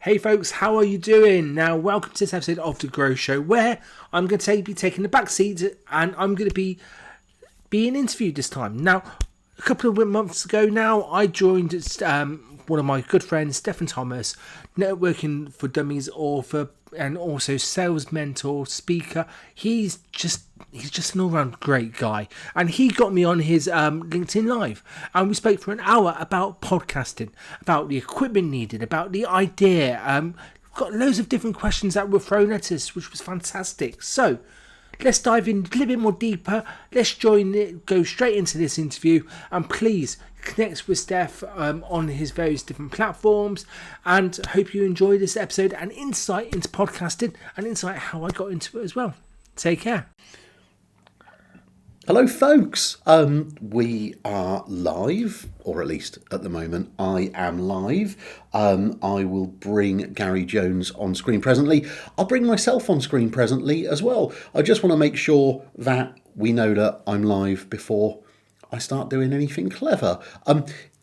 Hey folks, how are you doing? Now, welcome to this episode of The Grow Show, where I'm going to be taking the back seat and I'm going to be being interviewed this time. Now, a couple of months ago now, I joined one of my good friends, Stefan Thomas, Networking for Dummies author and also sales mentor, speaker. He's just an all-round great guy, and he got me on his LinkedIn Live, and we spoke for an hour about podcasting, about the equipment needed, about the idea. Got loads of different questions that were thrown at us, which was fantastic. So let's dive in a little bit more deeper. Let's go straight into this interview, and please connect with Steph on his various different platforms, and hope you enjoy this episode and insight into podcasting and insight how I got into it as well. Take care. Hello folks, we are live, or at least at the moment I am live. I will bring Gary Jones on screen presently. I'll bring myself on screen presently as well. I just want to make sure that we know that I'm live before I start doing anything clever.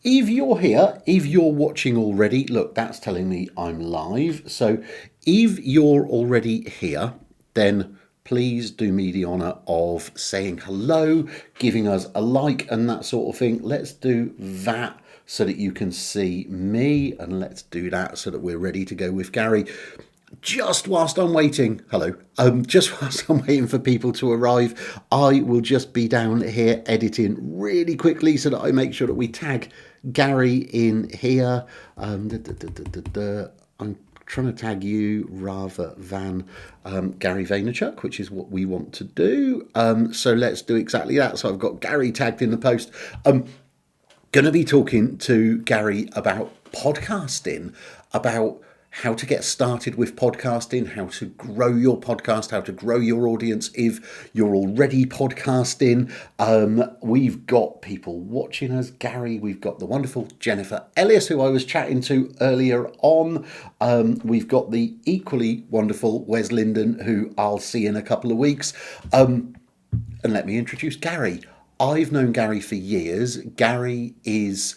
If you're here, if you're watching already, look, that's telling me I'm live. So if you're already here, then please do me the honour of saying hello, giving us a like and that sort of thing. Let's do that so that you can see me, and let's do that so that we're ready to go with Gary. Just whilst I'm waiting, just whilst I'm waiting for people to arrive, I will just be down here editing really quickly so that I make sure that we tag Gary in here. I'm trying to tag you rather than Gary Vaynerchuk, which is what we want to do. So let's do exactly that. So I've got Gary tagged in the post. I'm going to be talking to Gary about podcasting, about how to get started with podcasting, how to grow your podcast, how to grow your audience if you're already podcasting. We've got people watching us, Gary. We've got the wonderful Jennifer Ellis, who I was chatting to earlier on. We've got the equally wonderful Wes Linden, who I'll see in a couple of weeks. And let me introduce Gary. I've known Gary for years. Gary is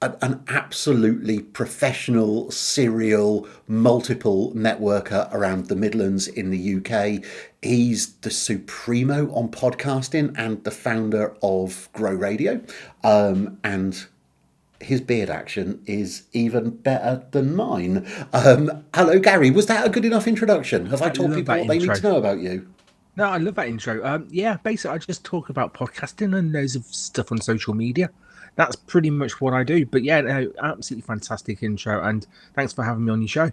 an absolutely professional, serial, multiple networker around the Midlands in the UK. He's the supremo on podcasting and the founder of Grow Radio. And his beard action is even better than mine. Hello, Gary. Was that a good enough introduction? Have I told people what they need to know about you? No, I love that intro. Yeah, basically, I just talk about podcasting and loads of stuff on social media. That's pretty much what I do. But yeah, no, absolutely fantastic intro, and thanks for having me on your show.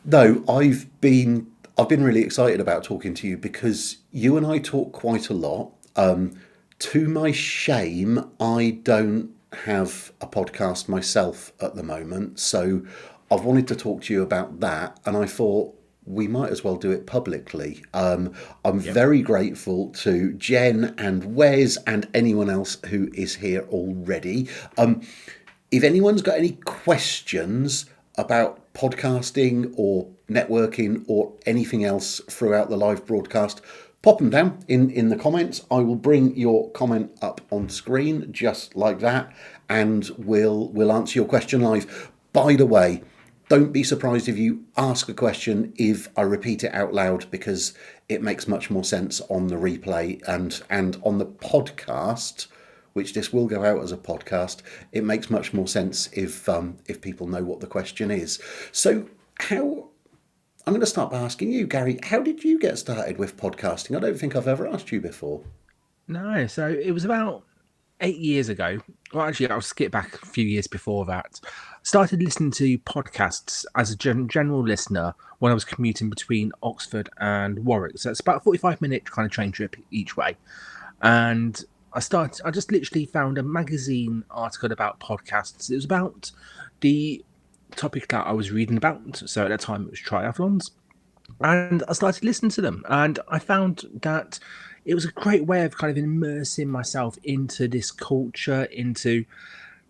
No, I've been really excited about talking to you because you and I talk quite a lot. To my shame, I don't have a podcast myself at the moment, so I've wanted to talk to you about that, and I thought we might as well do it publicly. I'm very grateful to Jen and Wes and anyone else who is here already. If anyone's got any questions about podcasting or networking or anything else throughout the live broadcast, pop them down in the comments. I will bring your comment up on screen just like that, and we'll answer your question live. By the way, don't be surprised if you ask a question if I repeat it out loud, because it makes much more sense on the replay and on the podcast, which this will go out as a podcast. It makes much more sense if people know what the question is. So I'm going to start by asking you, Gary, how did you get started with podcasting? I don't think I've ever asked you before. No, so it was about 8 years ago. Well, actually, I'll skip back a few years before that. Started listening to podcasts as a general listener when I was commuting between Oxford and Warwick. So it's about a 45-minute kind of train trip each way. And I just literally found a magazine article about podcasts. It was about the topic that I was reading about. So at that time it was triathlons. And I started listening to them. And I found that it was a great way of kind of immersing myself into this culture, into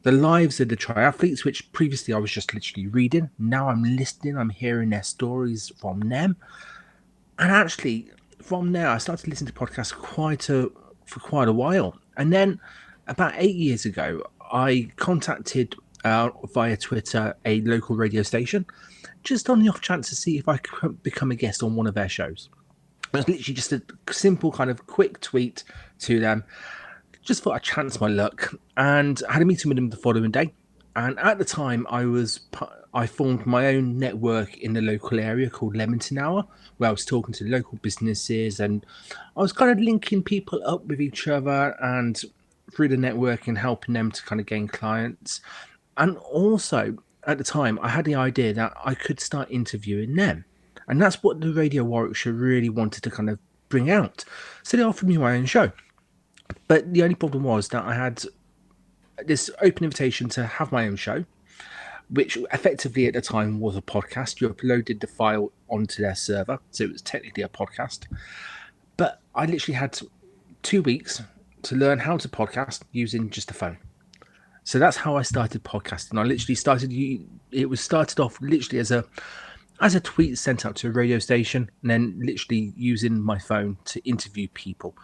the lives of the triathletes, which previously I was just literally reading. Now I'm listening, I'm hearing their stories from them. And actually, from there, I started listening to podcasts for quite a while. And then about 8 years ago, I contacted via Twitter a local radio station, just on the off chance to see if I could become a guest on one of their shows. It was literally just a simple kind of quick tweet to them. Just thought I'd chance my luck, and I had a meeting with them the following day. And at the time, I formed my own network in the local area called Leamington Hour, where I was talking to local businesses, and I was kind of linking people up with each other, and through the networking, helping them to kind of gain clients. And also, at the time, I had the idea that I could start interviewing them. And that's what the Radio Warwickshire really wanted to kind of bring out. So they offered me my own show. But the only problem was that I had this open invitation to have my own show, which effectively at the time was a podcast. You uploaded the file onto their server, so it was technically a podcast. But I literally had 2 weeks to learn how to podcast using just a phone. So that's how I started podcasting. I literally started off literally as a tweet sent out to a radio station, and then literally using my phone to interview people.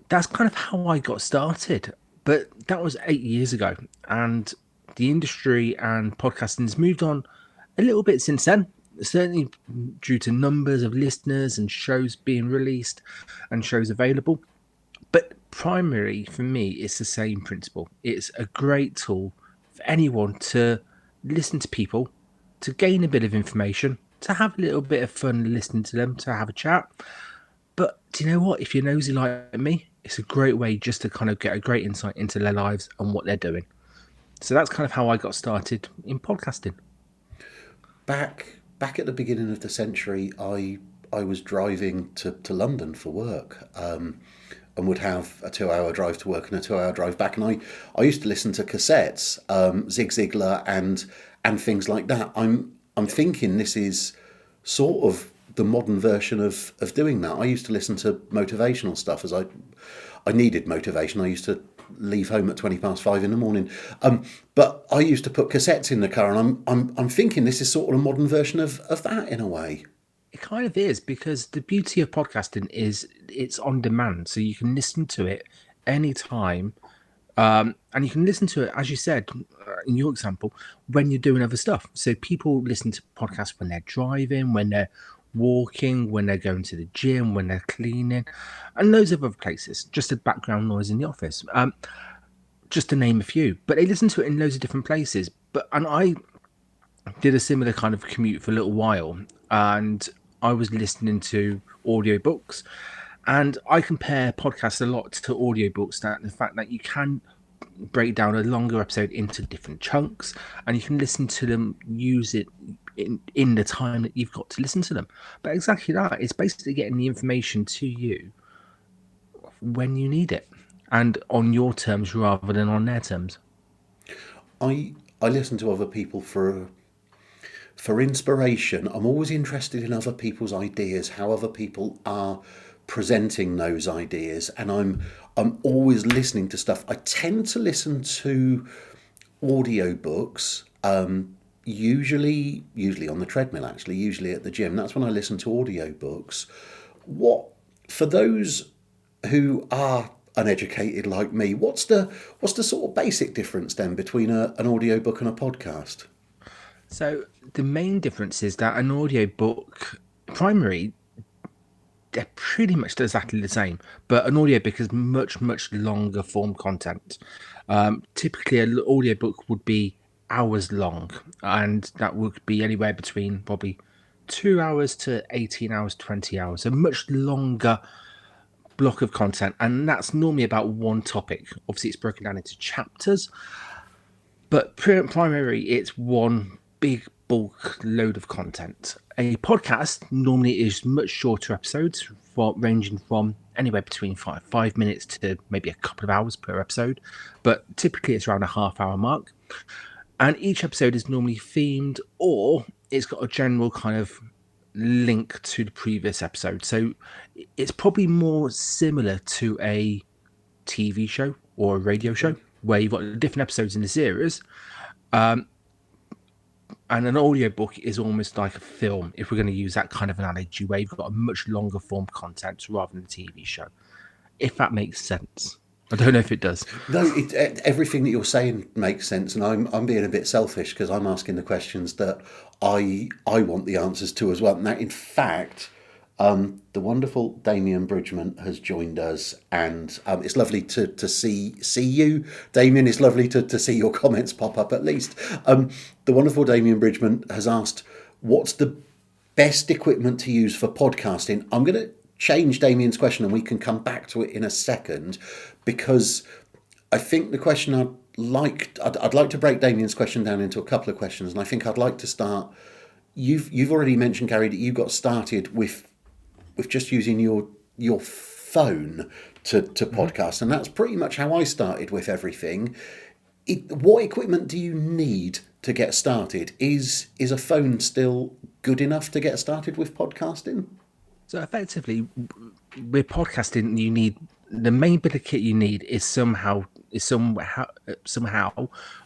That's kind of how I got started. But that was 8 years ago, and the industry and podcasting has moved on a little bit since then, certainly due to numbers of listeners and shows being released and shows available. But primarily for me, it's the same principle. It's a great tool for anyone to listen to people, to gain a bit of information, to have a little bit of fun listening to them, to have a chat. But do you know what? If you're nosy like me, it's a great way just to kind of get a great insight into their lives and what they're doing. So that's kind of how I got started in podcasting. Back at the beginning of the century, I was driving to London for work, and would have a 2-hour drive to work and a 2-hour drive back. And I used to listen to cassettes, Zig Ziglar and things like that. I'm thinking this is sort of the modern version of doing that. I used to listen to motivational stuff as I needed motivation. I used to leave home at 5:20 in the morning, but I used to put cassettes in the car, and I'm thinking this is sort of a modern version of that in a way. It kind of is, because the beauty of podcasting is it's on demand, so you can listen to it anytime. And you can listen to it, as you said, in your example, when you're doing other stuff. So people listen to podcasts when they're driving, when they're walking, when they're going to the gym, when they're cleaning, and loads of other places, just a background noise in the office, just to name a few. But they listen to it in loads of different places. And I did a similar kind of commute for a little while, and I was listening to audiobooks, and I compare podcasts a lot to audiobooks, that the fact that you can break down a longer episode into different chunks, and you can listen to them, use it in the time that you've got to listen to them. But exactly that, it's basically getting the information to you when you need it, and on your terms rather than on their terms. I listen to other people for inspiration. I'm always interested in other people's ideas, how other people are presenting those ideas, and I'm always listening to stuff. I tend to listen to audiobooks, usually on the treadmill, actually, usually at the gym. That's when I listen to audiobooks. What, for those who are uneducated like me, what's the sort of basic difference then between an audiobook and a podcast? So the main difference is that an audiobook, primary, they're pretty much exactly the same, but an audiobook is much, much longer form content. Typically, an audiobook would be hours long, and that would be anywhere between probably 2 hours to 18 hours, 20 hours, a much longer block of content, and that's normally about one topic. Obviously, it's broken down into chapters, but primarily it's one big bulk load of content. A podcast normally is much shorter episodes, ranging from anywhere between 5 minutes to maybe a couple of hours per episode, but typically it's around a half-hour mark. And each episode is normally themed, or it's got a general kind of link to the previous episode. So it's probably more similar to a TV show or a radio show, where you've got different episodes in the series. And an audiobook is almost like a film, if we're going to use that kind of analogy, where you've got a much longer form content rather than a TV show, if that makes sense. I don't know if it does. No, everything that you're saying makes sense, and I'm being a bit selfish because I'm asking the questions that I want the answers to as well. Now, in fact, the wonderful Damien Bridgman has joined us, and it's lovely to see you, Damien. It's lovely to see your comments pop up at least. The wonderful Damien Bridgman has asked, "What's the best equipment to use for podcasting?" I'm going to change Damien's question, and we can come back to it in a second, because I think the question I'd like to break Damien's question down into a couple of questions, and I think I'd like to start. You've already mentioned, Gary, that you got started with just using your phone to podcast, and that's pretty much how I started with everything. What equipment do you need to get started? Is a phone still good enough to get started with podcasting? So effectively, with podcasting, you need the main bit of kit you need is somehow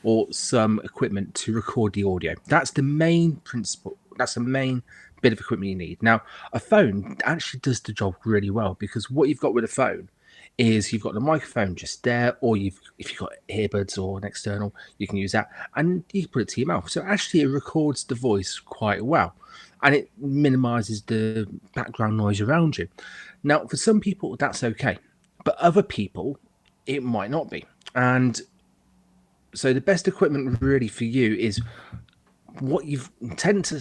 or some equipment to record the audio. That's the main principle. That's the main bit of equipment you need. Now, a phone actually does the job really well, because what you've got with a phone is you've got the microphone just there, or if you've got earbuds or an external, you can use that, and you can put it to your mouth. So actually, it records the voice quite well, and it minimizes the background noise around you. Now, for some people, that's okay, but other people, it might not be. And so the best equipment really for you is what you've tend to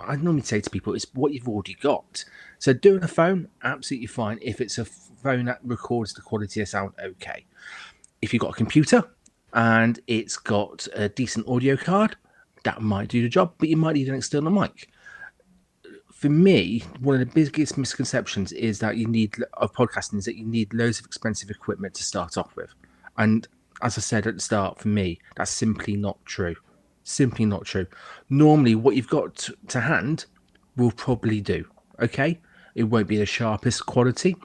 I normally say to people is what you've already got. So doing a phone, absolutely fine if it's a phone that records the quality of sound okay. If you've got a computer and it's got a decent audio card, that might do the job, but you might need an external mic. For me, one of the biggest misconceptions is that you need of podcasting is that you need loads of expensive equipment to start off with. And as I said at the start, for me, that's simply not true. Simply not true. Normally, what you've got to hand will probably do. Okay, it won't be the sharpest quality.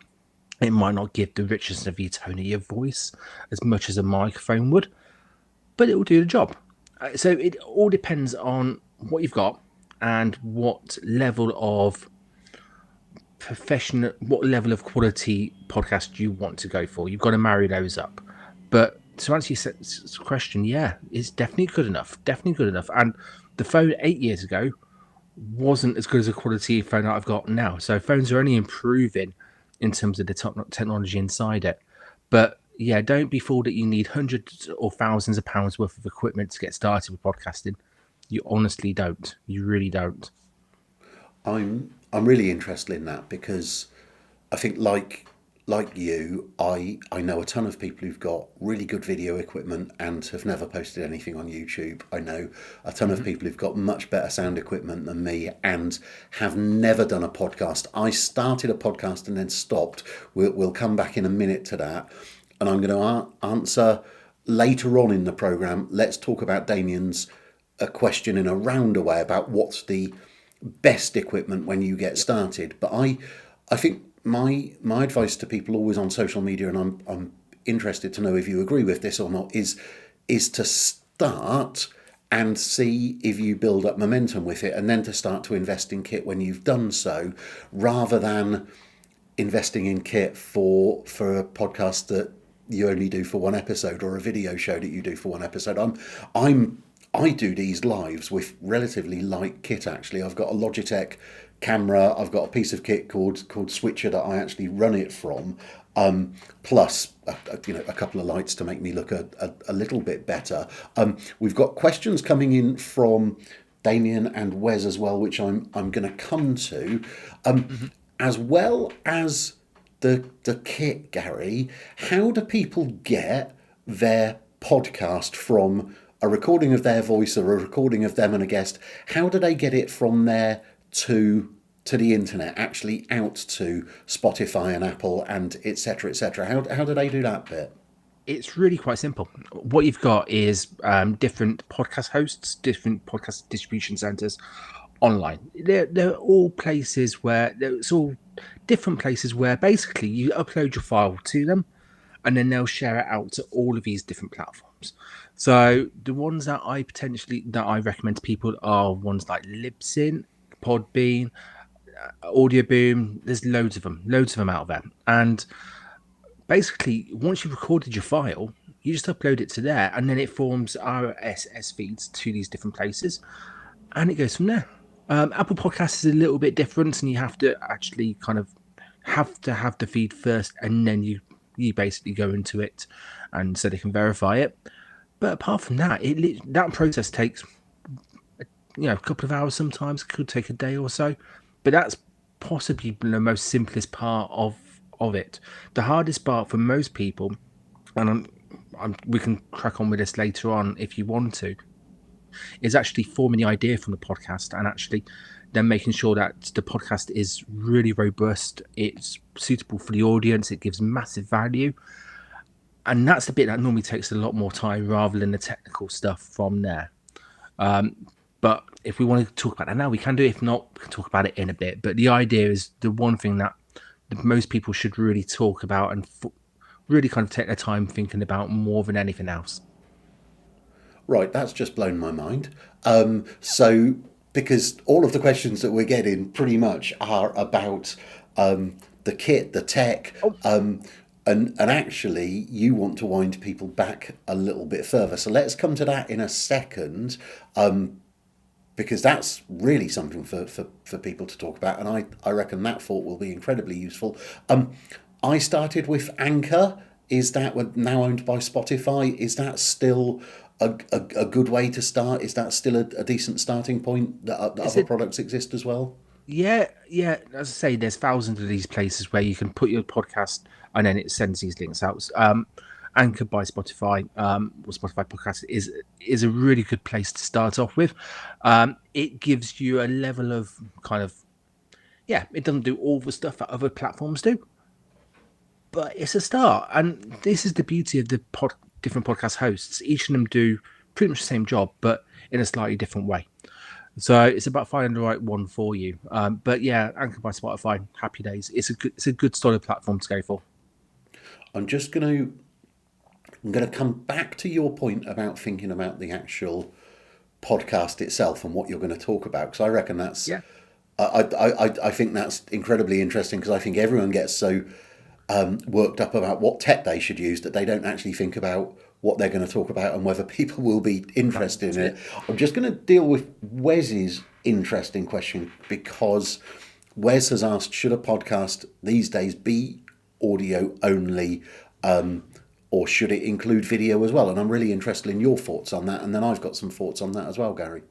It might not give the richness of your tone of your voice as much as a microphone would, but it will do the job. So it all depends on what you've got and what level of what level of quality podcast you want to go for. You've got to marry those up. But to answer your question, yeah, it's definitely good enough. Definitely good enough. And the phone 8 years ago wasn't as good as the quality phone that I've got now. So phones are only improving in terms of the technology inside it. But yeah, don't be fooled that you need hundreds or thousands of pounds worth of equipment to get started with podcasting. You honestly don't. You really don't. I'm really interested in that because I think like you, I know a ton of people who've got really good video equipment and have never posted anything on YouTube. I know a ton of people who've got much better sound equipment than me and have never done a podcast. I started a podcast and then stopped. We'll come back in a minute to that, and I'm going to answer later on in the program. Let's talk about Damien's a question in a round way about what's the best equipment when you get started. But I think my advice to people always on social media, and I'm interested to know if you agree with this or not, is to start and see if you build up momentum with it, and then to start to invest in kit when you've done so, rather than investing in kit for a podcast that you only do for one episode, or a video show that you do for one episode. I do these lives with relatively light kit. Actually, I've got a Logitech camera. I've got a piece of kit called Switcher that I actually run it from, plus a couple of lights to make me look a little bit better. We've got questions coming in from Damien and Wes as well, which I'm going to come to, as well as the kit. Gary, how do people get their podcast from a recording of their voice or a recording of them and a guest? How do they get it from there to the internet, actually out to Spotify and Apple and etc. etc.? How do they do that bit? It's really quite simple. What you've got is different podcast hosts, different podcast distribution centers online. They're all places where it's all different places where basically you upload your file to them, and then they'll share it out to all of these different platforms. So the ones that I recommend to people are ones like Libsyn, Podbean, Audio Boom. There's loads of them out there. And basically, once you've recorded your file, you just upload it to there, and then it forms RSS feeds to these different places, and it goes from there. Apple Podcasts is a little bit different, and you have to actually kind of have to have the feed first, and then you basically go into it, and so they can verify it. But apart from that, that process takes a couple of hours. Sometimes it could take a day or so, but that's possibly the most simplest part of it. The hardest part for most people, and we can crack on with this later on if you want to, is actually forming the idea from the podcast and actually then making sure that the podcast is really robust, it's suitable for the audience, it gives massive value. And that's the bit that normally takes a lot more time rather than the technical stuff from there. But if we want to talk about that now, we can do it. If not, we can talk about it in a bit. But the idea is the one thing that most people should really talk about and really kind of take their time thinking about more than anything else. Right, that's just blown my mind. So, because all of the questions that we're getting pretty much are about the kit, the tech, and actually you want to wind people back a little bit further. So let's come to that in a second, because that's really something for people to talk about, and I reckon that thought will be incredibly useful. I started with Anchor. Is that now owned by Spotify? Is that still a good way to start? Is that still a decent starting point that other products exist as well? Yeah. As I say, there's thousands of these places where you can put your podcast and then it sends these links out. Anchor by Spotify, or Spotify Podcast is a really good place to start off with. It gives you a level of kind of, it doesn't do all the stuff that other platforms do, but it's a start. And this is the beauty of the different podcast hosts. Each of them do pretty much the same job, but in a slightly different way. So it's about finding the right one for you. But yeah, Anchor by Spotify, happy days. It's a good solid platform to go for. I'm going to come back to your point about thinking about the actual podcast itself and what you're going to talk about, because I reckon that's I think that's incredibly interesting, because I think everyone gets so worked up about what tech they should use that they don't actually think about what they're going to talk about and whether people will be interested in it. I'm just going to deal with Wes's interesting question, because Wes has asked, should a podcast these days be audio only, or should it include video as well? And I'm really interested in your thoughts on that, and then I've got some thoughts on that as well, Gary.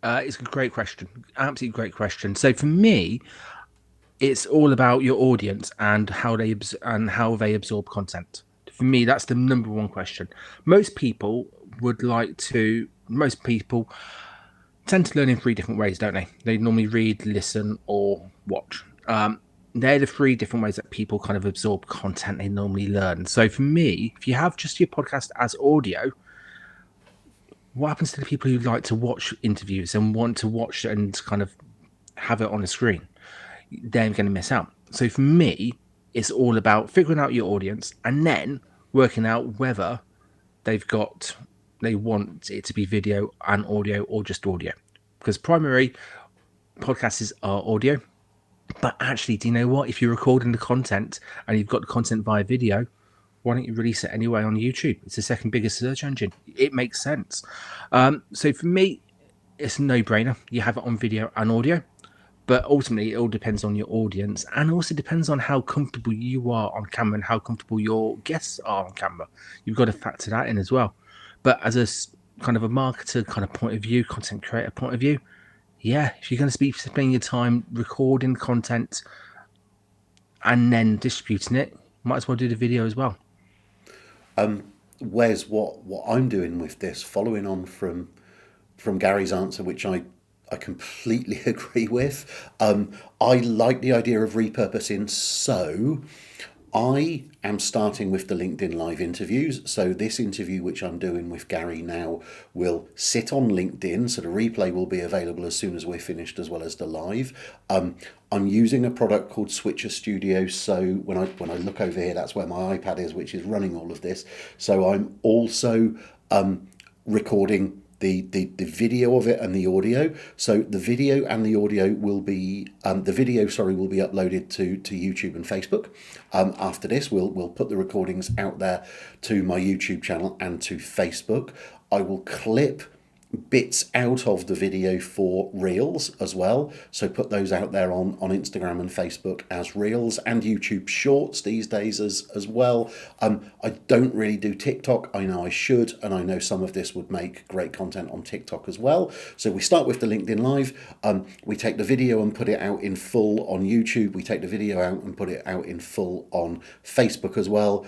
It's a great question, absolutely great question. So for me, it's all about your audience and how they absorb content. For me, that's the number one question. Most people tend to learn in 3 different ways, don't they? They normally read, listen, or watch. They're the 3 different ways that people kind of absorb content they normally learn. So for me, if you have just your podcast as audio, what happens to the people who like to watch interviews and want to watch and kind of have it on a screen? They're going to miss out. So for me, it's all about figuring out your audience and then working out whether they want it to be video and audio or just audio. Because primary podcasts are audio. But actually, do you know what? If you're recording the content and you've got the content via video, why don't you release it anyway on YouTube? It's the second biggest search engine. It makes sense. So for me, it's a no-brainer. You have it on video and audio. But ultimately, it all depends on your audience, and also depends on how comfortable you are on camera and how comfortable your guests are on camera. You've got to factor that in as well. But as a kind of a marketer kind of point of view, content creator point of view, if you're going to be spending your time recording content and then distributing it, might as well do the video as well. Wes, what I'm doing with this, following on from Gary's answer, which I completely agree with. I like the idea of repurposing. So I am starting with the LinkedIn Live interviews. So this interview, which I'm doing with Gary now, will sit on LinkedIn. So the replay will be available as soon as we're finished, as well as the live. I'm using a product called Switcher Studio. So when I look over here, that's where my iPad is, which is running all of this. So I'm also recording the video of it and the audio. So the video and the audio will be the video, sorry, will be uploaded to YouTube and Facebook. After this, we'll put the recordings out there to my YouTube channel and to Facebook. I will clip bits out of the video for reels as well, so put those out there on Instagram and Facebook as reels, and YouTube shorts these days as well. I don't really do TikTok. I know I should, and I know some of this would make great content on TikTok as well. So we start with the LinkedIn Live. We take the video and put it out in full on YouTube. We take the video out and put it out in full on Facebook as well.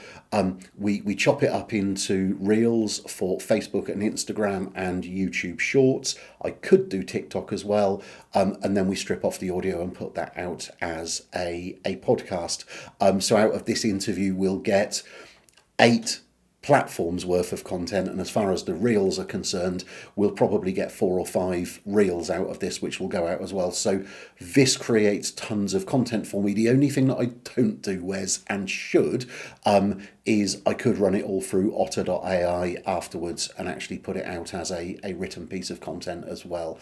We chop it up into reels for Facebook and Instagram and YouTube shorts. I could do TikTok as well, and then we strip off the audio and put that out as a podcast. So out of this interview, we'll get 8 platforms worth of content, and as far as the reels are concerned, we'll probably get 4 or 5 reels out of this, which will go out as well. So this creates tons of content for me. The only thing that I don't do, Wes, and should, is I could run it all through otter.ai afterwards and actually put it out as a written piece of content as well.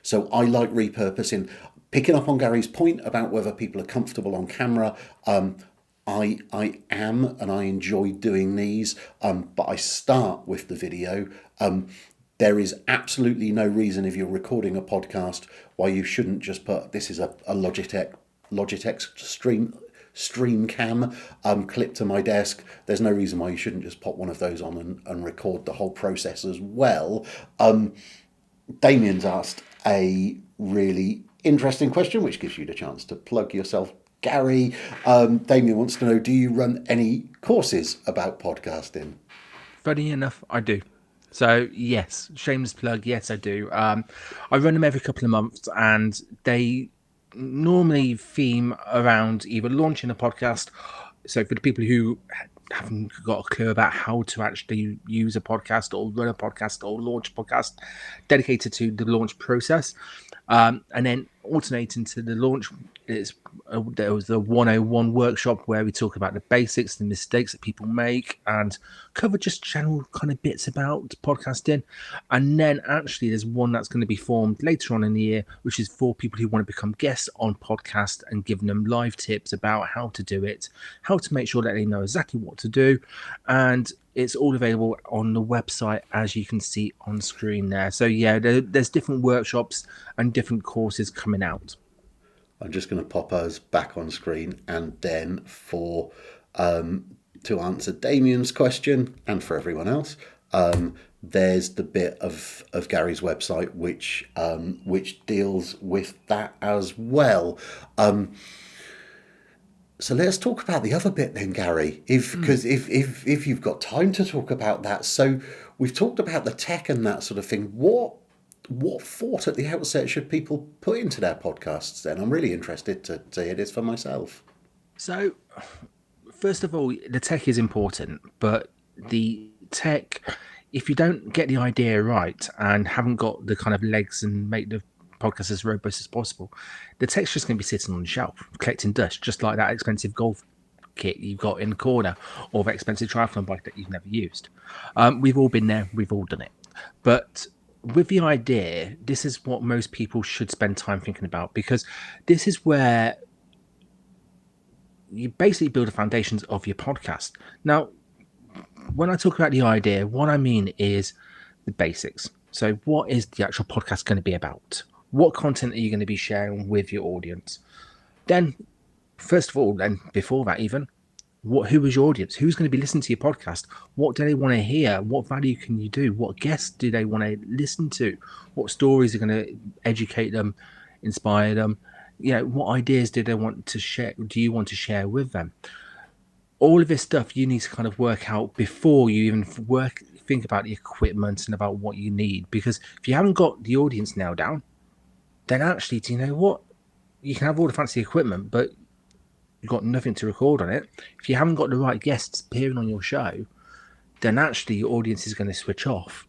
So I like repurposing. Picking up on Gary's point about whether people are comfortable on camera, I am, and I enjoy doing these, but I start with the video. There is absolutely no reason, if you're recording a podcast, why you shouldn't just put, this is a Logitech stream cam clip to my desk. There's no reason why you shouldn't just pop one of those on and record the whole process as well. Damien's asked a really interesting question, which gives you the chance to plug yourself, Gary. Damien wants to know, do you run any courses about podcasting? Funny enough, I do. So yes, shameless plug. Yes, I do. I run them every couple of months, and they normally theme around either launching a podcast. So for the people who haven't got a clue about how to actually use a podcast or run a podcast or launch a podcast, dedicated to the launch process. And then alternating to the launch, there was a 101 workshop where we talk about the basics, the mistakes that people make, and cover just general kind of bits about podcasting. And then actually there's one that's going to be formed later on in the year, which is for people who want to become guests on podcast, and giving them live tips about how to do it, how to make sure that they know exactly what to do. And it's all available on the website, as you can see on screen there. So yeah, there's different workshops and different courses coming out. I'm just going to pop us back on screen, and then for to answer Damien's question, and for everyone else, there's the bit of Gary's website which deals with that as well. So let's talk about the other bit then, Gary, because if you've got time to talk about that. So we've talked about the tech and that sort of thing. What thought at the outset should people put into their podcasts then? I'm really interested to hear this for myself. So first of all, the tech is important, but the tech, if you don't get the idea right and haven't got the kind of legs and make the podcast as robust as possible, the tech's just going to be sitting on the shelf collecting dust, just like that expensive golf kit you've got in the corner, or the expensive triathlon bike that you've never used. We've all been there, we've all done it. But with the idea, this is what most people should spend time thinking about, because this is where you basically build the foundations of your podcast. Now, when I talk about the idea, what I mean is the basics. So what is the actual podcast going to be about? What content are you going to be sharing with your audience? Then, first of all, then before that even, who is your audience? Who's going to be listening to your podcast? What do they want to hear? What value can you do? What guests do they want to listen to? What stories are going to educate them, inspire them? What ideas do they want to share? Do you want to share with them? All of this stuff you need to kind of work out before you even think about the equipment and about what you need. Because if you haven't got the audience nailed down, then actually, do you know what? You can have all the fancy equipment, but you've got nothing to record on it. If you haven't got the right guests appearing on your show, then actually your audience is going to switch off.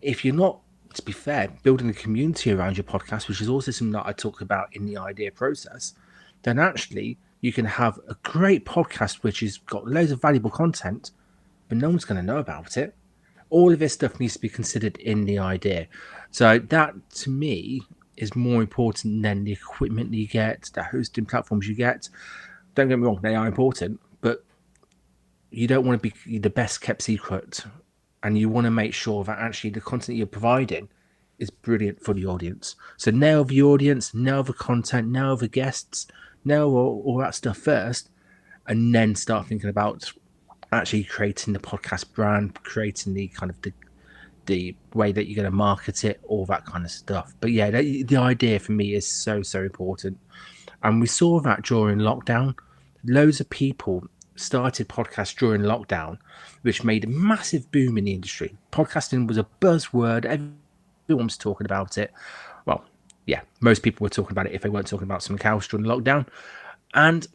If you're not, to be fair, building a community around your podcast, which is also something that I talk about in the idea process, then actually you can have a great podcast which has got loads of valuable content, but no one's going to know about it. All of this stuff needs to be considered in the idea. So that, to me, is more important than the equipment you get, the hosting platforms you get. Don't get me wrong, they are important, but you don't want to be the best kept secret, and you want to make sure that actually the content you're providing is brilliant for the audience. So nail the audience, nail the content, nail the guests, nail all that stuff first, and then start thinking about actually creating the podcast brand, creating the kind of the way that you're going to market it, all that kind of stuff. But yeah, the idea for me is so important. And we saw that during lockdown. Loads of people started podcasts during lockdown, which made a massive boom in the industry. Podcasting was a buzzword. Everyone was talking about it. Well, yeah, most people were talking about it if they weren't talking about something else during lockdown. And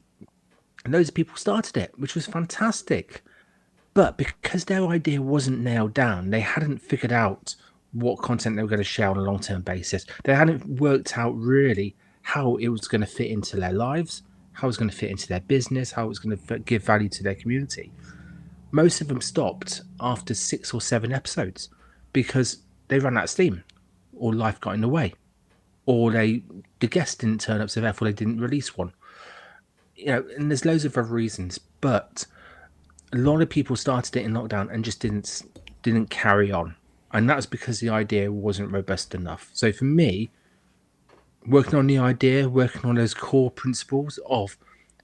loads of people started it, which was fantastic. But because their idea wasn't nailed down, they hadn't figured out what content they were going to share on a long-term basis. They hadn't worked out really how it was going to fit into their lives, how it was going to fit into their business, how it was going to give value to their community. Most of them stopped after 6 or 7 episodes because they ran out of steam, or life got in the way, or the guest didn't turn up, so therefore they didn't release one. And there's loads of other reasons, but a lot of people started it in lockdown and just didn't carry on, and that's because the idea wasn't robust enough. So for me, working on the idea, working on those core principles of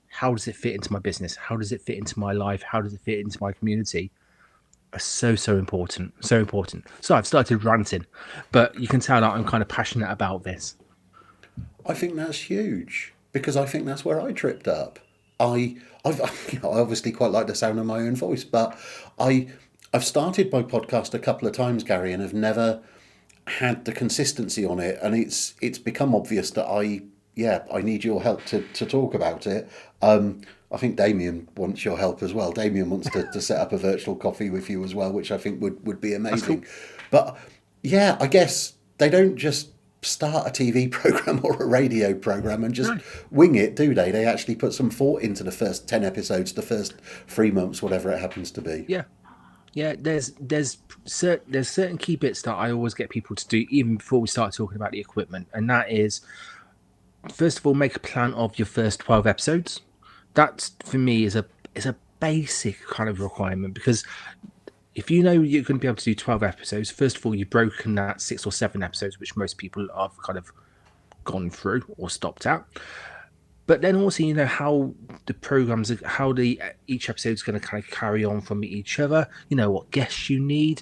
how does it fit into my business, how does it fit into my life, how does it fit into my community, are so important. So I've started ranting, but you can tell that I'm kind of passionate about this. I think that's huge because I think that's where I tripped up. I obviously quite like the sound of my own voice, but I've started my podcast a couple of times, Gary, and have never had the consistency on it, and it's become obvious that I need your help to talk about it. I think Damien wants your help as well. Damien wants to set up a virtual coffee with you as well, which I think would be amazing. Cool. But yeah, I guess they don't just start a TV program or a radio program and just wing it, do they? They actually put some thought into the first 10 episodes, the first 3 months, whatever it happens to be. Yeah, there's certain key bits that I always get people to do even before we start talking about the equipment, and that is, first of all, make a plan of your first 12 episodes. That for me is a basic kind of requirement, because if you know you're going to be able to do 12 episodes, first of all, you've broken that 6 or 7 episodes, which most people have kind of gone through or stopped at. But then also, you know how the programs, how each episode is going to kind of carry on from each other. You know what guests you need.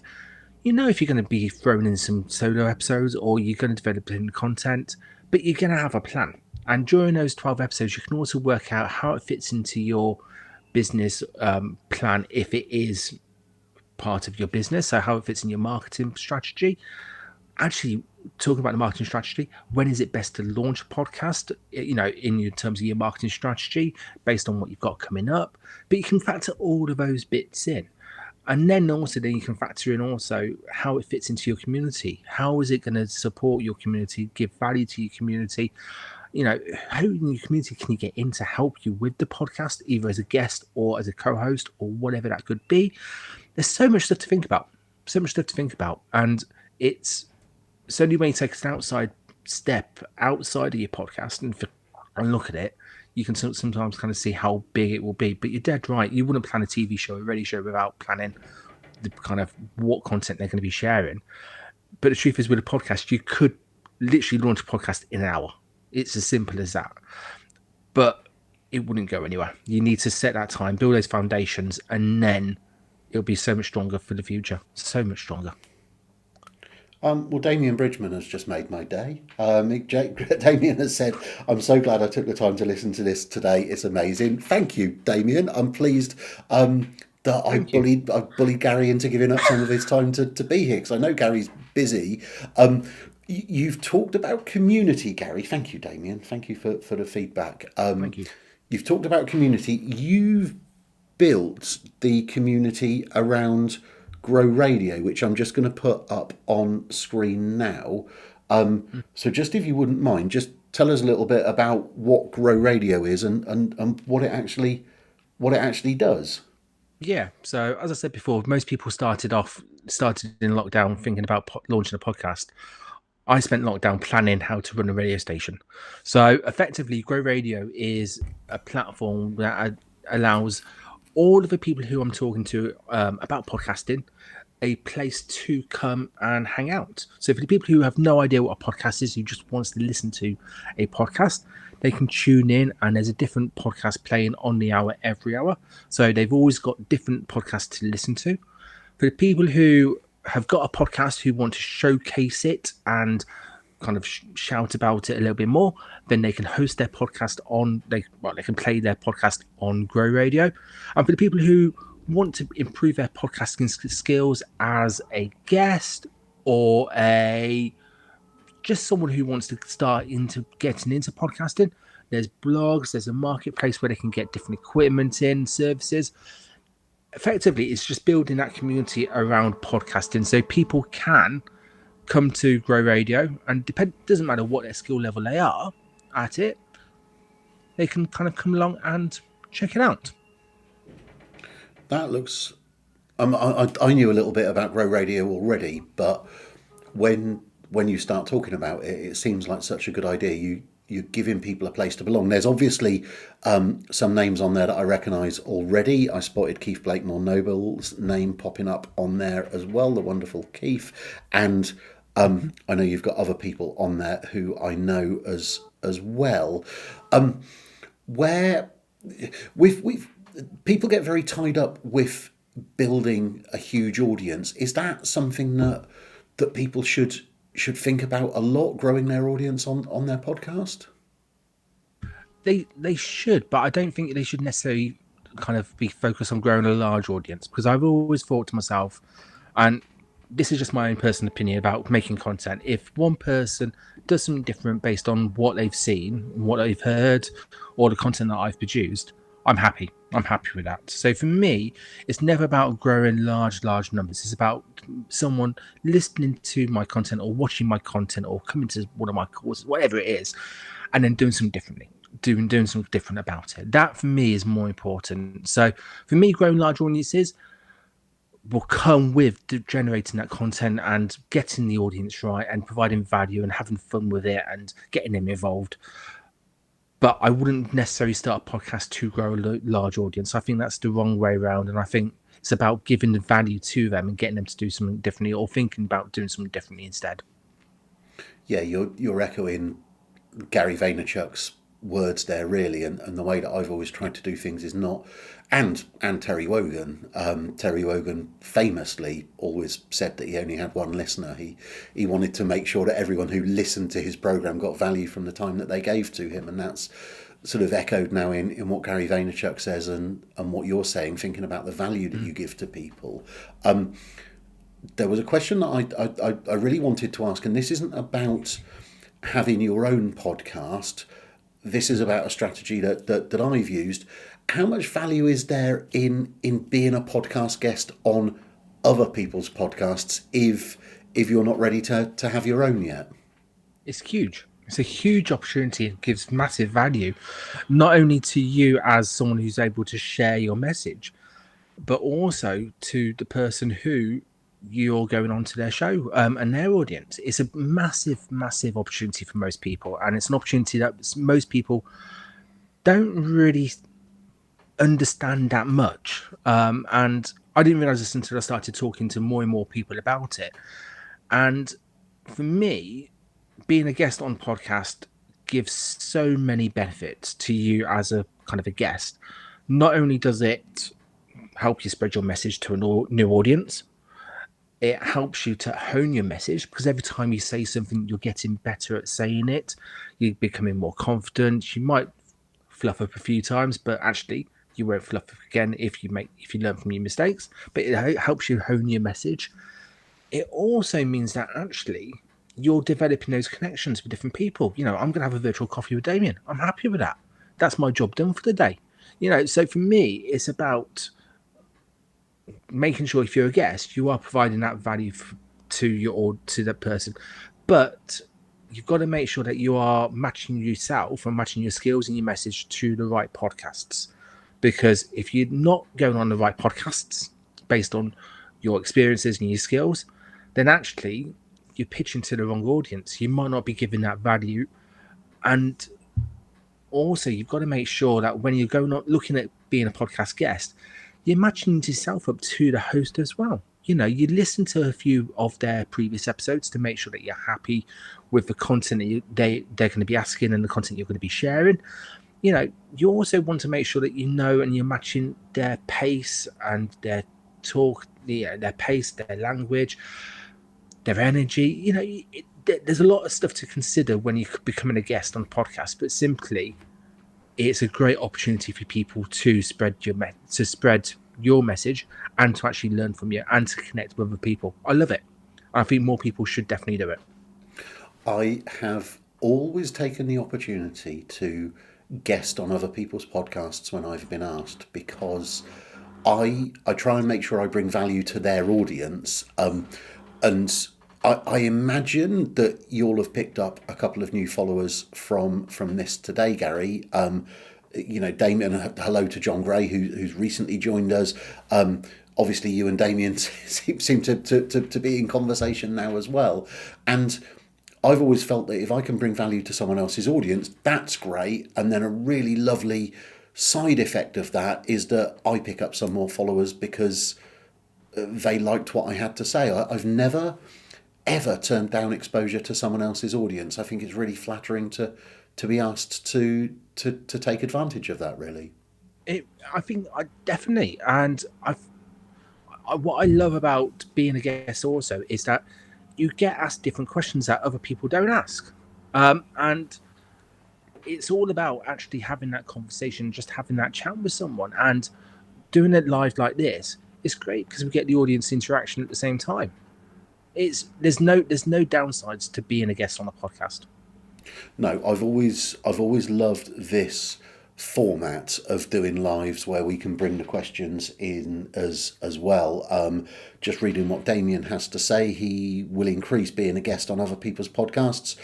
You know if you're going to be thrown in some solo episodes or you're going to develop in content, but you're going to have a plan. And during those 12 episodes, you can also work out how it fits into your business plan if it is part of your business. So how it fits in your marketing strategy. Actually, talking about the marketing strategy, when is it best to launch a podcast, in terms of your marketing strategy based on what you've got coming up. But you can factor all of those bits in. And then you can factor in also how it fits into your community. How is it going to support your community, give value to your community? Who in your community can you get in to help you with the podcast, either as a guest or as a co-host or whatever that could be? There's so much stuff to think about. And it's only when you take an outside step outside of your podcast and look at it, you can sometimes kind of see how big it will be. But you're dead right. You wouldn't plan a TV show, a radio show, without planning the kind of what content they're going to be sharing. But the truth is, with a podcast, you could literally launch a podcast in an hour. It's as simple as that. But it wouldn't go anywhere. You need to set that time, build those foundations, and then it'll be so much stronger for the future. So much stronger. Well, Damien Bridgman has just made my day. Damien has said, "I'm so glad I took the time to listen to this today. It's amazing." Thank you, Damien. I'm pleased that I bullied Gary into giving up some of his time to be here, because I know Gary's busy. You've talked about community, Gary. Thank you, Damien. Thank you for the feedback. Thank you. You've talked about community. You've built the community around Grow Radio, which I'm just going to put up on screen now. So just if you wouldn't mind, just tell us a little bit about what Grow Radio is and what it actually does. Yeah, so as I said before, most people started off started in lockdown thinking about launching a podcast, I spent lockdown planning how to run a radio station. So effectively, Grow Radio is a platform that allows all of the people who I'm talking to about podcasting a place to come and hang out. So for the people who have no idea what a podcast is, who just wants to listen to a podcast, they can tune in, and there's a different podcast playing on the hour every hour. So they've always got different podcasts to listen to. For the people who have got a podcast who want to showcase it and kind of shout about it a little bit more, then they can host their podcast on they can play their podcast on Grow Radio. And for the people who want to improve their podcasting skills as a guest or just someone who wants to start into getting into podcasting, there's blogs, there's a marketplace where they can get different equipment in, services. Effectively, it's just building that community around podcasting so people can come to Grow Radio, and doesn't matter what their skill level they are at it, they can kind of come along and check it out. That looks. I knew a little bit about Grow Radio already, but when you start talking about it, it seems like such a good idea. You're giving people a place to belong. There's obviously some names on there that I recognise already. I spotted Keith Blakemore Noble's name popping up on there as well, the wonderful Keith. And I know you've got other people on there who I know as well. Where we've people get very tied up with building a huge audience. Is that something that people should think about a lot, growing their audience on their podcast? They should, but I don't think they should necessarily kind of be focused on growing a large audience, because I've always thought to myself, and this is just my own personal opinion about making content, if one person does something different based on what they've seen, what they've heard, or the content that I've produced, I'm happy with that. So for me, it's never about growing large numbers. It's about someone listening to my content or watching my content or coming to one of my courses, whatever it is, and then doing something differently, doing something different about it. That for me is more important. So for me, growing large audiences will come with generating that content and getting the audience right and providing value and having fun with it and getting them involved. But I wouldn't necessarily start a podcast to grow a large audience. I think that's the wrong way around. And I think it's about giving the value to them and getting them to do something differently, or thinking about doing something differently instead. Yeah, you're echoing Gary Vaynerchuk's words there, really, and the way that I've always tried to do things is not, and Terry Wogan. Terry Wogan famously always said that he only had one listener. He wanted to make sure that everyone who listened to his program got value from the time that they gave to him, and that's sort of echoed now in what Gary Vaynerchuk says and what you're saying, thinking about the value that you give to people. There was a question that I really wanted to ask, and this isn't about having your own podcast. This is about a strategy that I've used. How much value is there in being a podcast guest on other people's podcasts if you're not ready to have your own yet? It's huge. It's a huge opportunity. It gives massive value, not only to you as someone who's able to share your message, but also to the person who you're going on to their show and their audience. It's a massive opportunity for most people, and it's an opportunity that most people don't really understand that much. And I didn't realize this until I started talking to more and more people about it. And for me, being a guest on podcast gives so many benefits to you as a kind of a guest. Not only does it help you spread your message to a new audience, it helps you to hone your message, because every time you say something, you're getting better at saying it. You're becoming more confident. You might fluff up a few times, but actually you won't fluff up again if you learn from your mistakes. But it helps you hone your message. It also means that actually you're developing those connections with different people. You know, I'm going to have a virtual coffee with Damien. I'm happy with that. That's my job done for the day. You know, so for me, it's about making sure if you're a guest, you are providing that value to that person. But you've got to make sure that you are matching yourself and matching your skills and your message to the right podcasts. Because if you're not going on the right podcasts based on your experiences and your skills, then actually you're pitching to the wrong audience. You might not be giving that value. And also, you've got to make sure that when you're going on looking at being a podcast guest, you're matching yourself up to the host as well. You know, you listen to a few of their previous episodes to make sure that you're happy with the content that they're going to be asking and the content you're going to be sharing. You know, you also want to make sure that you know and you're matching their pace and their talk, their pace, their language, their energy. You know, there's a lot of stuff to consider when you're becoming a guest on a podcast, but simply it's a great opportunity for people to spread your message and to actually learn from you and to connect with other people. I love it. I think more people should definitely do it. I have always taken the opportunity to guest on other people's podcasts when I've been asked, because I try and make sure I bring value to their audience. And I imagine that you'll have picked up a couple of new followers from this today, Gary. You know, Damien, hello to John Gray, who's recently joined us. Obviously, you and Damien seem to be in conversation now as well. And I've always felt that if I can bring value to someone else's audience, that's great. And then a really lovely side effect of that is that I pick up some more followers because they liked what I had to say. I've never, ever turned down exposure to someone else's audience. I think it's really flattering to be asked to take advantage of that, really. I think I definitely. And what I love about being a guest also is that you get asked different questions that other people don't ask. And it's all about actually having that conversation, just having that chat with someone, and doing it live like this is great because we get the audience interaction at the same time. There's no downsides to being a guest on a podcast. No, I've always loved this format of doing lives where we can bring the questions in as well. Just reading what Damien has to say, he will increase being a guest on other people's podcasts.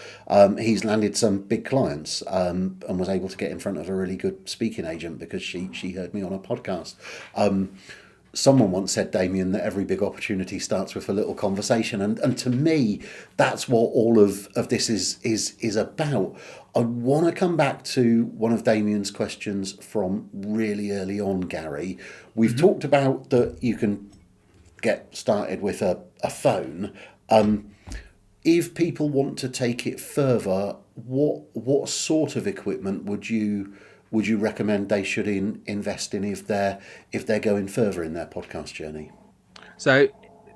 He's landed some big clients and was able to get in front of a really good speaking agent because she heard me on a podcast. Someone once said, Damien, that every big opportunity starts with a little conversation. And to me, that's what all of this is about. I want to come back to one of Damien's questions from really early on, Gary. We've talked about that you can get started with a phone. If people want to take it further, what sort of equipment would you recommend they should invest in if they're going further in their podcast journey? So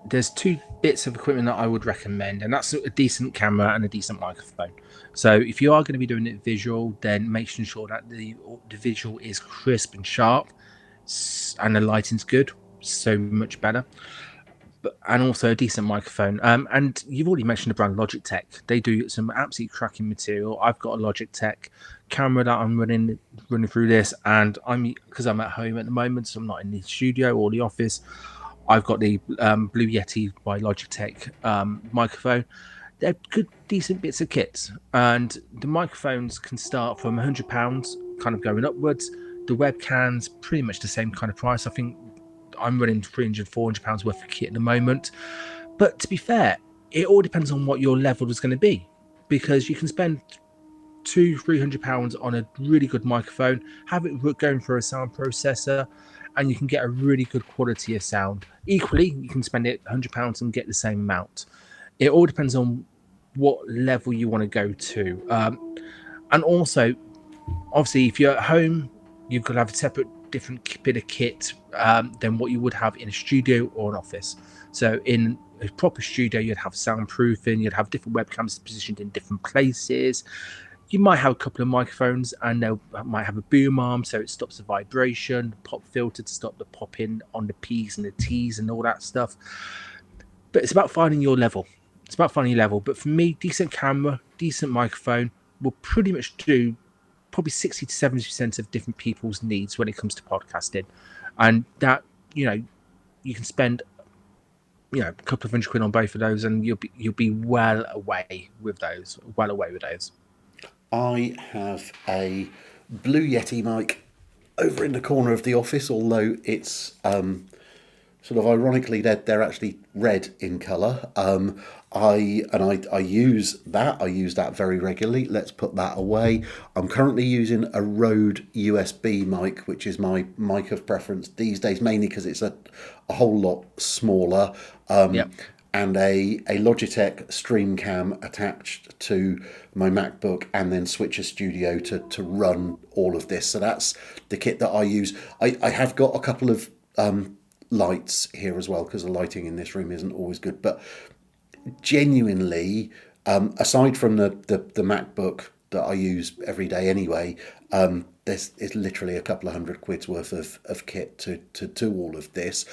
there's two bits of equipment that I would recommend, and that's a decent camera and a decent microphone. So if you are going to be doing it visual, then making sure that the visual is crisp and sharp and the lighting's good, so much better. And also a decent microphone. And you've already mentioned the brand Logitech. They do some absolutely cracking material. I've got a Logitech camera that I'm running through this, and because I'm at home at the moment, so I'm not in the studio or the office. I've got the Blue Yeti by Logitech microphone. They're good, decent bits of kits, and the microphones can start from £100, kind of going upwards. The webcams, pretty much the same kind of price. I think I'm running £300-400 worth of kit at the moment. But to be fair, it all depends on what your level is going to be, because you can spend £200-300 on a really good microphone, have it going for a sound processor, and you can get a really good quality of sound. Equally, you can spend it £100 and get the same amount. It all depends on what level you want to go to. And also, obviously, if you're at home, you've got to have a separate different bit of kit than what you would have in a studio or an office. So in a proper studio, you'd have soundproofing, you'd have different webcams positioned in different places. You might have a couple of microphones, and they might have a boom arm so it stops the vibration, pop filter to stop the popping on the P's and the T's and all that stuff. But it's about finding your level. But for me, decent camera, decent microphone will pretty much do probably 60 to 70% of different people's needs when it comes to podcasting. And that, you can spend, a couple of £100 on both of those, and you'll be well away with those. I have a Blue Yeti mic over in the corner of the office, although it's sort of ironically, they're actually red in colour. I use that. I use that very regularly. Let's put that away. I'm currently using a Rode USB mic, which is my mic of preference these days, mainly because it's a whole lot smaller. Yep. And a Logitech Streamcam attached to my MacBook, and then Switcher Studio to run all of this. So that's the kit that I use. I have got a couple of lights here as well, because the lighting in this room isn't always good. But genuinely, aside from the MacBook that I use every day anyway, there's it's literally a couple of £100 worth of kit to do all of this.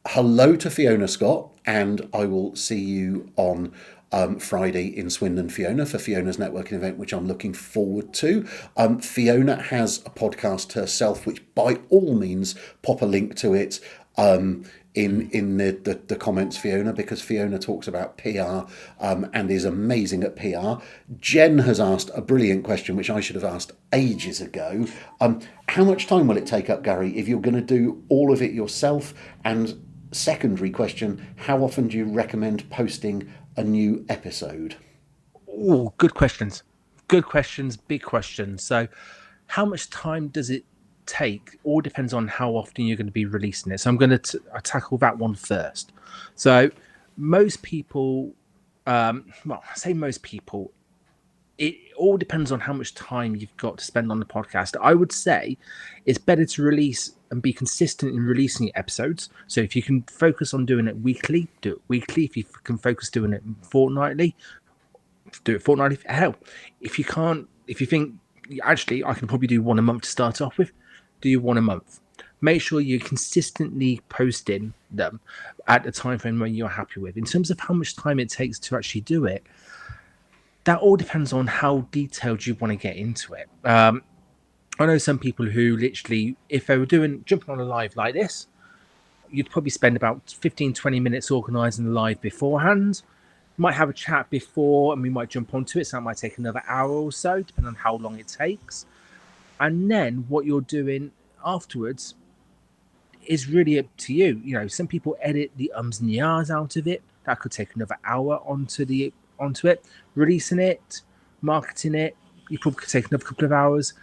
Hello to Fiona Scott, and I will see you on Friday in Swindon, Fiona, for Fiona's networking event, which I'm looking forward to. Fiona has a podcast herself, which by all means pop a link to it in the comments, Fiona, because Fiona talks about PR and is amazing at PR. Jen has asked a brilliant question, which I should have asked ages ago. How much time will it take up, Gary, if you're going to do all of it yourself? And secondary question, how often do you recommend posting a new episode? Oh, good questions. Good questions, big questions. So, how much time does it take? All depends on how often you're going to be releasing it. So, I'm going to tackle that one first. So, most people, I say most people, it all depends on how much time you've got to spend on the podcast. I would say it's better to release and be consistent in releasing episodes. So if you can focus on doing it weekly, do it weekly. If you can focus doing it fortnightly, do it fortnightly. Hell, if you can't, if you think, actually, I can probably do one a month to start off with, do one a month. Make sure you're consistently posting them at the time frame when you're happy with. In terms of how much time it takes to actually do it, that all depends on how detailed you want to get into it. I know some people who literally, if they were jumping on a live like this, you'd probably spend about 15, 20 minutes organising the live beforehand. Might have a chat before and we might jump onto it. So that might take another hour or so, depending on how long it takes. And then what you're doing afterwards is really up to you. You know, some people edit the ums and the ahs out of it. That could take another hour onto it. Releasing it, marketing it, you probably could take another couple of hours.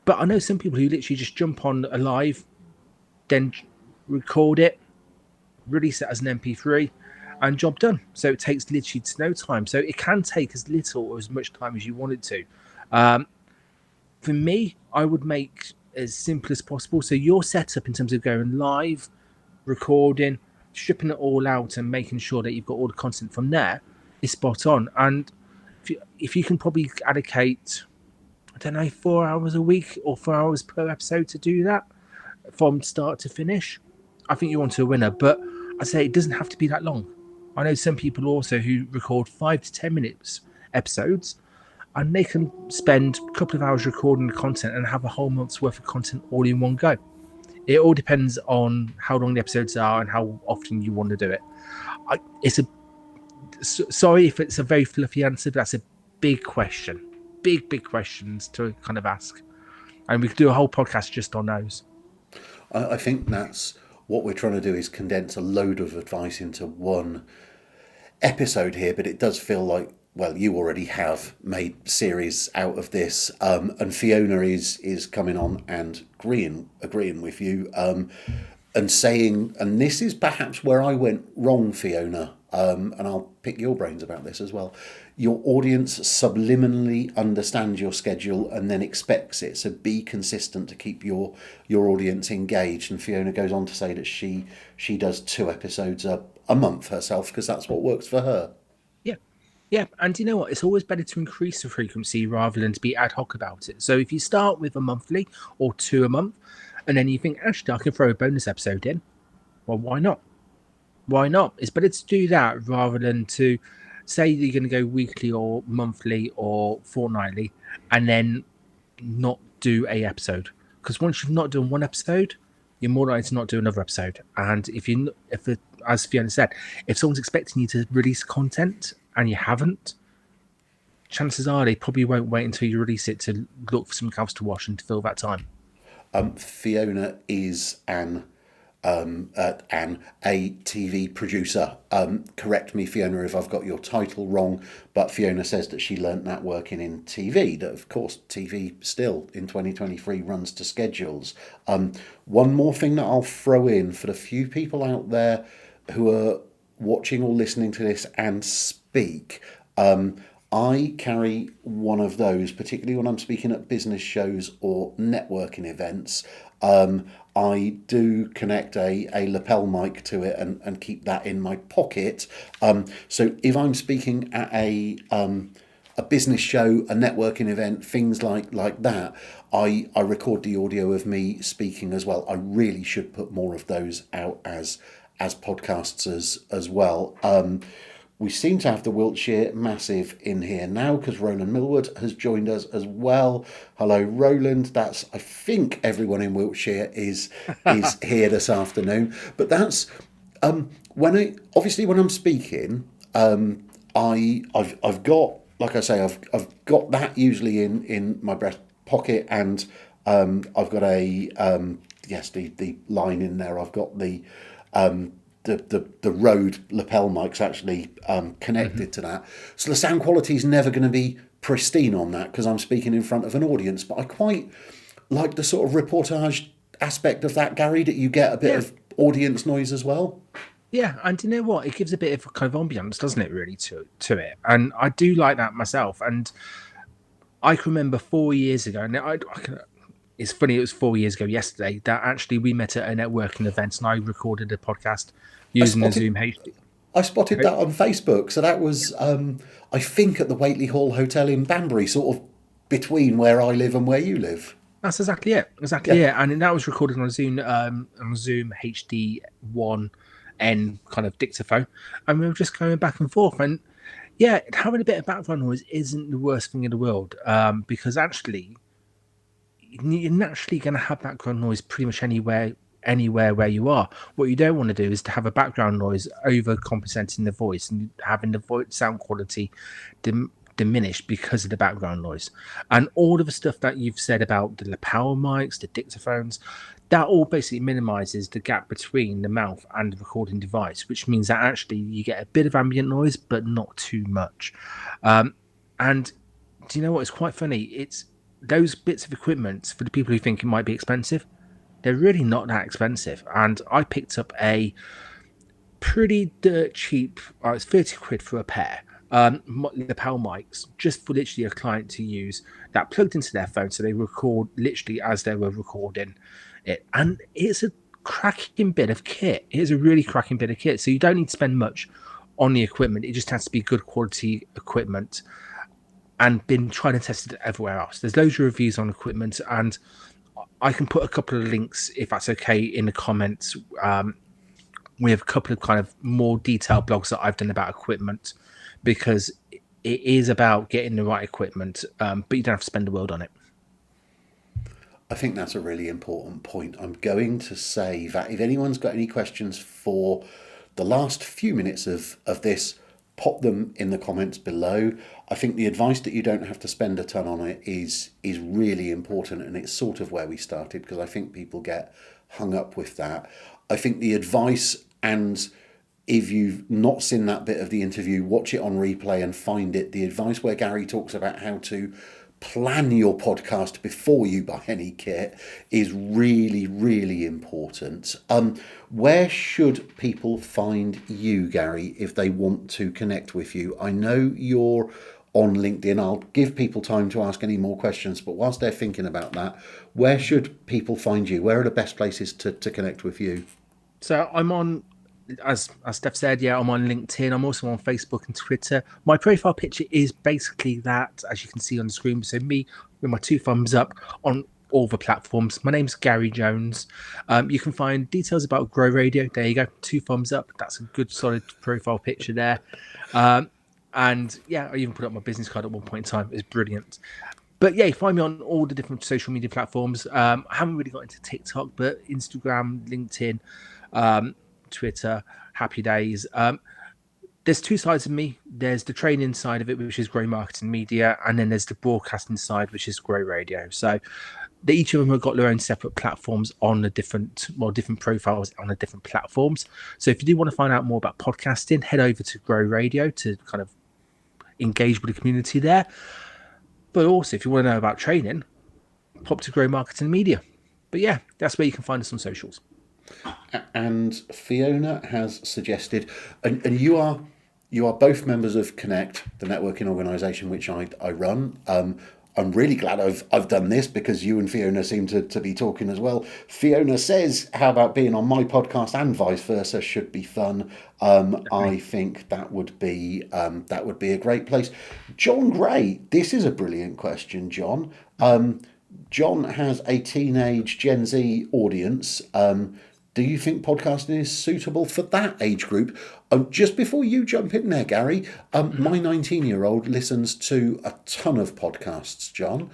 But I know some people who literally just jump on a live, then record it, release it as an MP3, and job done. So it takes literally no time. So it can take as little or as much time as you want it to. For me, I would make as simple as possible. So your setup in terms of going live, recording, stripping it all out and making sure that you've got all the content from there is spot on. And if you can probably allocate, I don't know, 4 hours a week or 4 hours per episode to do that from start to finish, I think you're onto a winner. But I say it doesn't have to be that long. I know some people also who record 5 to 10 minutes episodes, and they can spend a couple of hours recording the content and have a whole month's worth of content all in one go. It all depends on how long the episodes are and how often you want to do it. Sorry if it's a very fluffy answer, but that's a big question. Big questions to kind of ask. And we could do a whole podcast just on those. I think that's what we're trying to do, is condense a load of advice into one episode here, but it does feel like, well, you already have made series out of this, and Fiona is coming on and agreeing with you, and saying, and this is perhaps where I went wrong, Fiona, and I'll pick your brains about this as well. Your audience subliminally understands your schedule and then expects it. So be consistent to keep your audience engaged. And Fiona goes on to say that she does 2 episodes a month herself, because that's what works for her. Yeah, and you know what? It's always better to increase the frequency rather than to be ad hoc about it. So if you start with a monthly or 2 a month, and then you think, actually, I can throw a bonus episode in, well, why not? Why not? It's better to do that rather than to say that you're going to go weekly or monthly or fortnightly and then not do a episode. Because once you've not done one episode, you're more likely to not do another episode. And as Fiona said, if someone's expecting you to release content and you haven't, chances are they probably won't wait until you release it to look for something else to watch and to fill that time. Fiona is an and a TV producer. Correct me, Fiona, if I've got your title wrong, but Fiona says that she learnt that working in TV, that of course TV still in 2023 runs to schedules. One more thing that I'll throw in for the few people out there who are watching or listening to this and speak. I carry one of those, particularly when I'm speaking at business shows or networking events. I do connect a lapel mic to it and keep that in my pocket. So if I'm speaking at a business show, a networking event, things like that, I record the audio of me speaking as well. I really should put more of those out as podcasts as well. We seem to have the Wiltshire Massive in here now because Roland Millwood has joined us as well. Hello, Roland. That's, I think, everyone in Wiltshire is here this afternoon. But that's when I'm speaking, I've got, like I say, I've got that usually in my breast pocket, and I've got the line in there. I've got the Rode lapel mics actually connected to that. So the sound quality is never going to be pristine on that because I'm speaking in front of an audience. But I quite like the sort of reportage aspect of that, Gary, that you get a bit of audience noise as well. Yeah, and you know what? It gives a bit of kind of ambience, doesn't it, really, to it? And I do like that myself. And I can remember 4 years ago, and it's funny, it was 4 years ago yesterday, that actually we met at a networking event and I recorded a podcast using the Zoom HD. I spotted that on Facebook. So that was, I think, at the Waitley Hall Hotel in Banbury, sort of between where I live and where you live. That's exactly it. And that was recorded on a Zoom HD 1N kind of dictaphone. And we were just going back and forth. And yeah, having a bit of background noise isn't the worst thing in the world, because actually you're naturally going to have background noise pretty much anywhere where you are. What you don't want to do is to have a background noise overcompensating the voice and having the voice sound quality diminished because of the background noise. And all of the stuff that you've said about the lapel mics, the dictaphones, that all basically minimizes the gap between the mouth and the recording device, which means that actually you get a bit of ambient noise, but not too much. And do you know what? It's quite funny. It's those bits of equipment, for the people who think it might be expensive, they're really not that expensive. And I picked up a pretty dirt cheap, it's 30 quid for a pair, lapel mics, just for literally a client to use, that plugged into their phone so they record literally as they were recording it. And it's a cracking bit of kit. It is a really cracking bit of kit. So you don't need to spend much on the equipment. It just has to be good quality equipment, and been tried and tested everywhere else. There's loads of reviews on equipment, and I can put a couple of links, if that's okay, in the comments. We have a couple of kind of more detailed blogs that I've done about equipment, because it is about getting the right equipment, but you don't have to spend the world on it. I think that's a really important point. I'm going to say that if anyone's got any questions for the last few minutes of this, pop them in the comments below. I think the advice that you don't have to spend a ton on it is really important, and it's sort of where we started, because I think people get hung up with that. I think the advice, and if you've not seen that bit of the interview, watch it on replay and find it. The advice where Gary talks about how to plan your podcast before you buy any kit is really, really important. Where should people find you, Gary, if they want to connect with you? I know you're on LinkedIn. I'll give people time to ask any more questions, but whilst they're thinking about that, where should people find you? Where are the best places to connect with you? So I'm on, as Steph said, I'm on LinkedIn. I'm also on Facebook and Twitter. My profile picture is basically that, as you can see on the screen. So me with my 2 thumbs up on all the platforms. My name's Gary Jones. You can find details about Grow Radio. There you go, 2 thumbs up. That's a good solid profile picture there. And yeah, I even put up my business card at one point in time. It's brilliant. But yeah, find me on all the different social media platforms. I haven't really got into TikTok, but Instagram, LinkedIn, Twitter, happy days. There's 2 sides of me. There's the training side of it, which is Grow Marketing Media, and then there's the broadcasting side, which is Grow Radio. So each of them have got their own separate platforms on the different profiles on the different platforms. So if you do want to find out more about podcasting, head over to Grow Radio to kind of engage with the community there. But also, if you want to know about training, pop to Grow Marketing Media. But yeah, that's where you can find us on socials. And Fiona has suggested, and you are both members of Connect, the networking organisation which I run. I'm really glad I've done this because you and Fiona seem to be talking as well. Fiona says, how about being on my podcast and vice versa? Should be fun. I think that would be a great place. John Gray, this is a brilliant question, John. John has a teenage Gen Z audience. Do you think podcasting is suitable for that age group? Just before you jump in there, Gary, my 19-year-old listens to a ton of podcasts, John.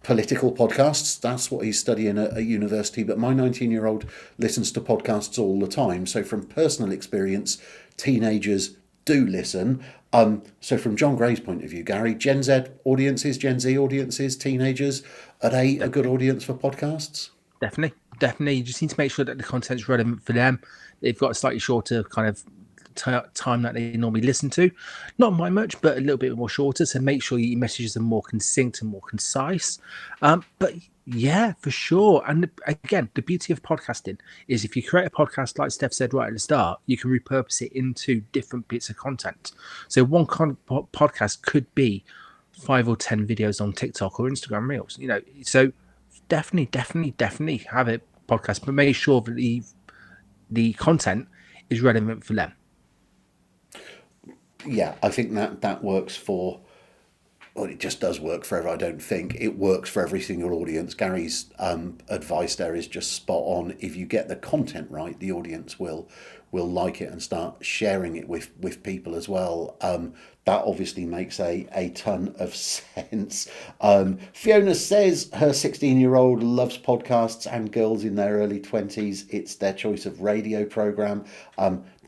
Political podcasts, that's what he's studying at university. But my 19-year-old listens to podcasts all the time. So from personal experience, teenagers do listen. So from John Gray's point of view, Gary, Gen Z audiences, teenagers, are they a good audience for podcasts? Definitely. You just need to make sure that the content's relevant for them. They've got a slightly shorter kind of time that they normally listen to. Not by much, but a little bit more shorter. So make sure your messages are more succinct and more concise. But yeah, for sure. And again, the beauty of podcasting is if you create a podcast, like Steph said right at the start, you can repurpose it into different bits of content. So one podcast could be 5 or 10 videos on TikTok or Instagram Reels. So definitely have a podcast, but make sure that the content is relevant for them. Yeah, I think that works for. Well, it just does work for everyone. I don't think it works for every single audience. Gary's advice there is just spot on. If you get the content right, the audience will like it and start sharing it with people as well. That obviously makes a ton of sense. Fiona says her 16-year-old loves podcasts and girls in their early 20s. It's their choice of radio program.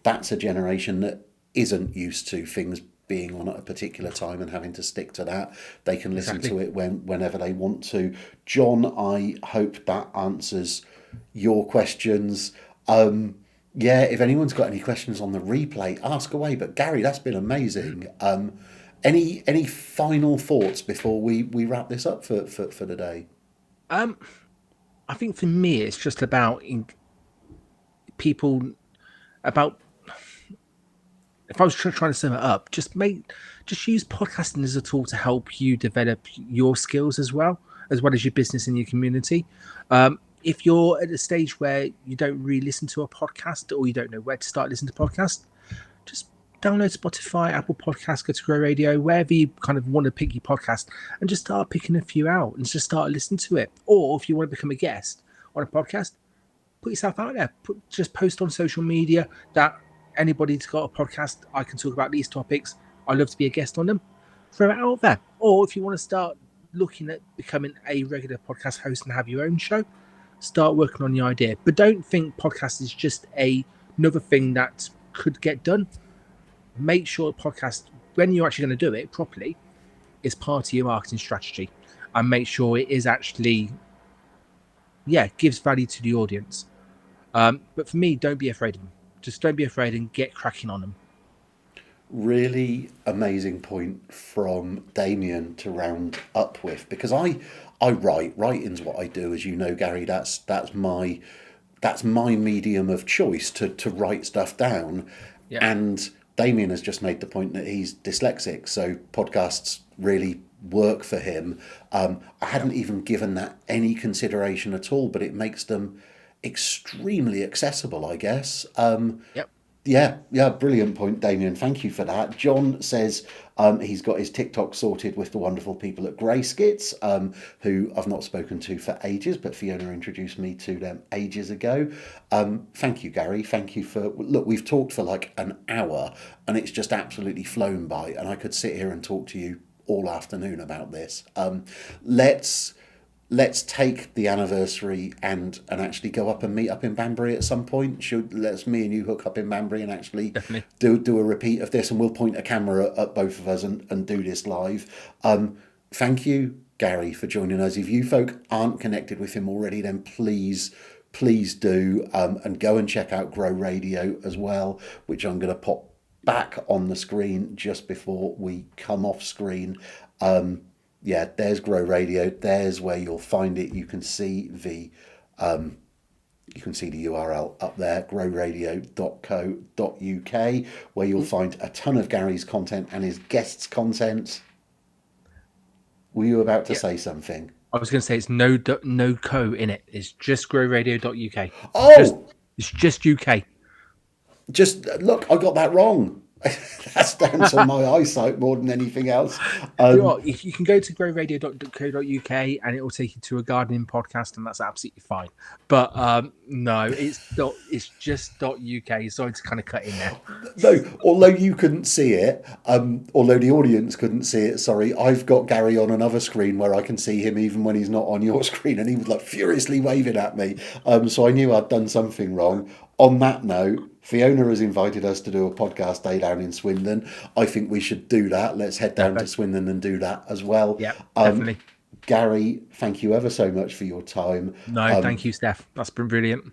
That's a generation that isn't used to things being on at a particular time and having to stick to that. They can listen to it whenever they want to. John, I hope that answers your questions. Yeah, if anyone's got any questions on the replay, ask away. But Gary, that's been amazing. Any final thoughts before we wrap this up for the day? I think for me, it's just about people about. If I was trying to sum it up, just use podcasting as a tool to help you develop your skills as well as your business and your community. If you're at a stage where you don't really listen to a podcast or you don't know where to start listening to podcasts, just download Spotify, Apple Podcasts, go to Grow Radio, wherever you kind of want to pick your podcast, and just start picking a few out and just start listening to it. Or if you want to become a guest on a podcast, put yourself out there. Just post on social media that anybody's got a podcast, I can talk about these topics. I'd love to be a guest on them. Throw it out there. Or if you want to start looking at becoming a regular podcast host and have your own show, start working on the idea. But don't think podcast is just another thing that could get done. Make sure podcast, when you're actually going to do it properly, is part of your marketing strategy. And make sure it is actually, gives value to the audience. But for me, don't be afraid of them. Just don't be afraid and get cracking on them. Really amazing point from Damien to round up with, because I writing's what I do, as you know, Gary. That's my medium of choice to write stuff down. Yeah. And Damien has just made the point that he's dyslexic, so podcasts really work for him. I hadn't even given that any consideration at all, but it makes them extremely accessible, I guess. Yeah, brilliant point, Damien. Thank you for that. John says he's got his TikTok sorted with the wonderful people at Grey Skits, who I've not spoken to for ages, but Fiona introduced me to them ages ago. Thank you, Gary. Thank you for... Look, we've talked for like an hour, and it's just absolutely flown by, and I could sit here and talk to you all afternoon about this. Let's take the anniversary and actually go up and meet up in Banbury at some point. Let's me and you hook up in Banbury and actually do a repeat of this, and we'll point a camera at both of us and do this live. Thank you Gary for joining us. If you folk aren't connected with him already, then please do, and go and check out Grow Radio as well, which I'm going to pop back on the screen just before we come off screen. Yeah, there's Grow Radio. There's where you'll find it. You can see the URL up there, growradio.co.uk, where you'll find a ton of Gary's content and his guests' content. Were you about to say something? I was going to say it's no co in it. It's just growradio.uk. Oh! It's just UK. Just look, I got that wrong. That's down to my eyesight more than anything else. If you can go to growradio.co.uk and it will take you to a gardening podcast, and that's absolutely fine. But no, it's just .uk. Sorry to kind of cut in there. No, although you couldn't see it, although the audience couldn't see it, sorry, I've got Gary on another screen where I can see him even when he's not on your screen, and he was like furiously waving at me. So I knew I'd done something wrong. On that note, Fiona has invited us to do a podcast day down in Swindon. I think we should do that. Let's head down to Swindon and do that as well. Yeah, definitely. Gary, thank you ever so much for your time. No, thank you, Steph. That's been brilliant.